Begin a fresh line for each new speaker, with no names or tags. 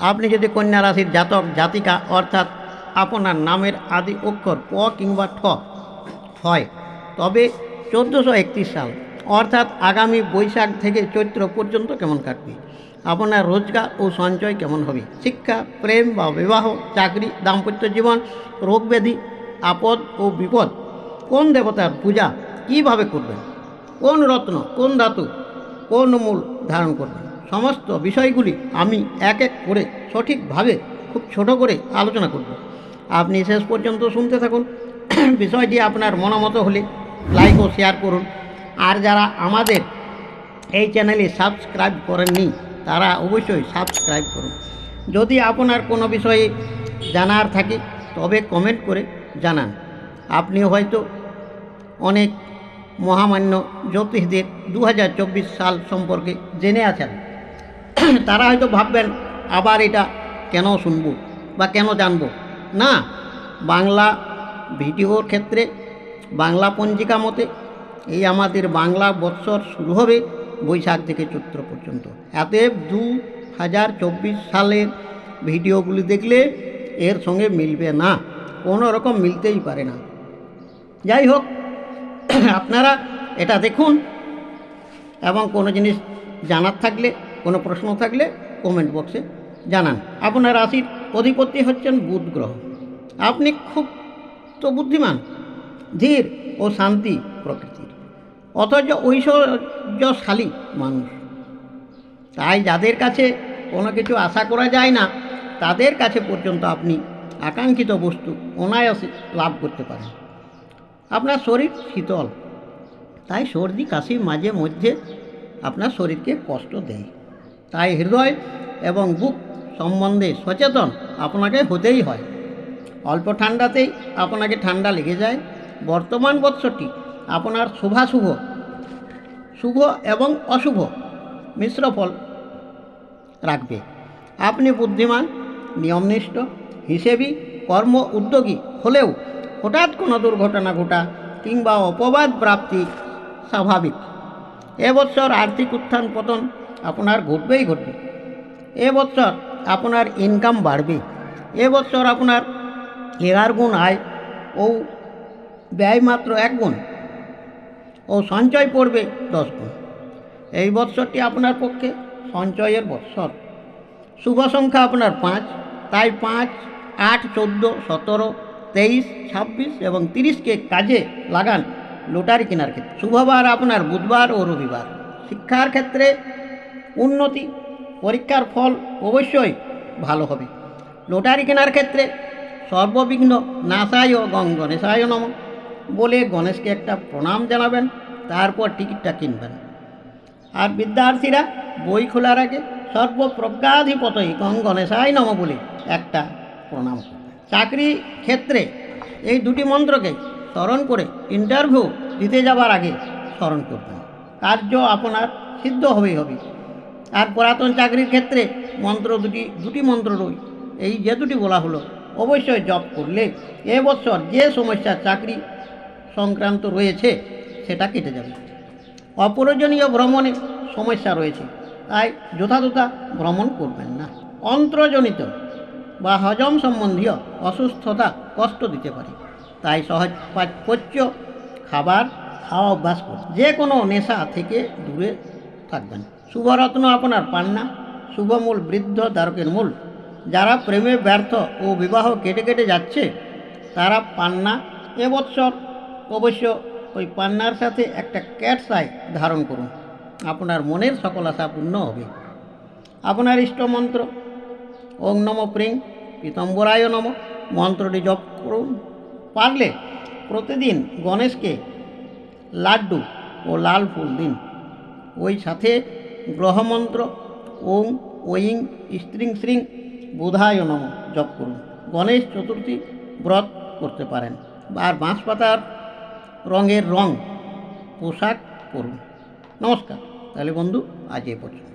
আপনি যদি কন্যা রাশির জাতক জাতিকা অর্থাৎ আপনার নামের আদি অক্ষর প কিংবা ঠ হয়, তবে 1431 সাল অর্থাৎ আগামী বৈশাখ থেকে চৈত্র পর্যন্ত কেমন কাটবে, আপনার রোজগার ও সঞ্চয় কেমন হবে, শিক্ষা, প্রেম বা বিবাহ, চাকরি, দাম্পত্য জীবন, রোগব্যাধি, আপদ ও বিপদ, কোন দেবতার পূজা কিভাবে করবেন, কোন রত্ন, কোন ধাতু, কোন মূল ধারণ করবেন, সমস্ত বিষয়গুলি আমি এক এক করে সঠিকভাবে খুব ছোট করে আলোচনা করব। আপনি শেষ পর্যন্ত শুনতে থাকুন। বিষয়টি আপনার মনোমতো হলে লাইক ও শেয়ার করুন। আর যারা আমাদের এই চ্যানেলে সাবস্ক্রাইব করেননি তারা অবশ্যই সাবস্ক্রাইব করুন। যদি আপনার কোনো বিষয়ে জানার থাকে তবে কমেন্ট করে জানান। আপনি হয়তো অনেক মহামান্য জ্যোতিষদের 2024 সাল সম্পর্কে জেনে আছেন। তারা হয়তো ভাববেন আবার এটা কেন শুনব বা কেন জানব না। বাংলা ভিডিওর ক্ষেত্রে বাংলা পঞ্জিকা মতে এই আমাদের বাংলা বৎসর শুরু হবে বৈশাখ থেকে চৈত্র পর্যন্ত। অতএব 2024 সালের ভিডিওগুলি দেখলে এর সঙ্গে মিলবে না, কোনো রকম মিলতেই পারে না। যাই হোক, আপনারা এটা দেখুন এবং কোনো জিনিস জানার থাকলে, কোনো প্রশ্ন থাকলে কমেন্ট বক্সে জানান। আপনার রাশির অধিপতি হচ্ছেন বুধ গ্রহ। আপনি খুব তো বুদ্ধিমান, ধীর ও শান্তি প্রকৃতির, অথচ ঐশ্বর্যশালী মানুষ। তাই যাদের কাছে কোনো কিছু আশা করা যায় না তাদের কাছে পর্যন্ত আপনি আকাঙ্ক্ষিত বস্তু অনায়াসে লাভ করতে পারেন। আপনার শরীর শীতল, তাই সর্দি কাশি মাঝে মধ্যে আপনার শরীরকে কষ্ট দেয়। তাই হৃদয় এবং বুক সম্বন্ধে সচেতন আপনাকে হতেই হয়। অল্প ঠান্ডাতেই আপনাকে ঠান্ডা লেগে যায়। বর্তমান বৎসরটি আপনার শুভ এবং অশুভ মিশ্র ফল রাখবে। আপনি বুদ্ধিমান, নিয়মনিষ্ঠ, হিসেবি, কর্ম উদ্যোগী হলেও হঠাৎ কোনো দুর্ঘটনা ঘটা কিংবা অপবাদ প্রাপ্তি স্বাভাবিক। এবছর আর্থিক উত্থান পতন আপনার ঘটবে। এবছর আপনার ইনকাম বাড়বে। এবছর আপনার 11 গুণ আয় ও ব্যয় মাত্র 1 গুণ ও সঞ্চয় পড়বে 10 গুণ। এই বৎসরটি আপনার পক্ষে সঞ্চয়ের বৎসর। শুভ সংখ্যা আপনার 5, তাই 5, 8, 14, 17, 23, 26 এবং 30কে কাজে লাগান লটারি কেনার ক্ষেত্রে। শুভবার আপনার বুধবার ও রবিবার। শিক্ষার ক্ষেত্রে উন্নতি, পরীক্ষার ফল অবশ্যই ভালো হবে। লটারি কেনার ক্ষেত্রে সর্ববিঘ্ন নাশায় গণেশায় নম বলে গণেশকে একটা প্রণাম জানাবেন, তারপর টিকিটটা কিনবেন। আর বিদ্যার্থীরা বই খোলার আগে সর্বপ্রজ্ঞাধিপতই গণেশায় নম বলে একটা প্রণাম করবেন। চাকরি ক্ষেত্রে এই দুটি মন্ত্রকে স্মরণ করে ইন্টারভিউ দিতে যাবার আগে স্মরণ করবেন। কার্য আপনার সিদ্ধ হবে। আর পুরাতন চাকরির ক্ষেত্রে মন্ত্র দুটি মন্ত্র রই, এই যে দুটি বলা হলো অবশ্যই জপ করলে এবছর যে সমস্যা চাকরি সংক্রান্ত রয়েছে সেটা কেটে যাবে। অপ্রয়োজনীয় ভ্রমণে সমস্যা রয়েছে, তাই যথাযথ ভ্রমণ করবেন না। অন্ত্রজনিত বা হজম সম্বন্ধীয় অসুস্থতা কষ্ট দিতে পারে, তাই সহজ পাচ্য খাওয়া অভ্যাস করুন। যে কোনো নেশা থেকে দূরে থাকবেন। শুভরত্ন আপনার পান্না, শুভমূল বৃদ্ধ দ্বারকের মূল। যারা প্রেমে ব্যর্থ ও বিবাহ কেটে যাচ্ছে তারা পান্না এবছর অবশ্য ওই পান্নার সাথে একটা ক্যাটস আই ধারণ করুন, আপনার মনের সকল আশা পূর্ণ হবে। আপনার ইষ্টমন্ত্র ওং নম প্রিং পীতম্বরায় নম মন্ত্রটি জপ করুন। পারলে প্রতিদিন গণেশকে লাড্ডু ও লাল ফুল দিন। ওই সাথে গ্রহমন্ত্র ওং ওইং স্ত্রিং শ্রিং বুধায় নম জপ করুন। গণেশ চতুর্থী ব্রত করতে পারেন। আর বাঁশপাতার রঙের পোশাক পরুন। নমস্কার। তাহলে বন্ধু, আজ এ পর্যন্ত।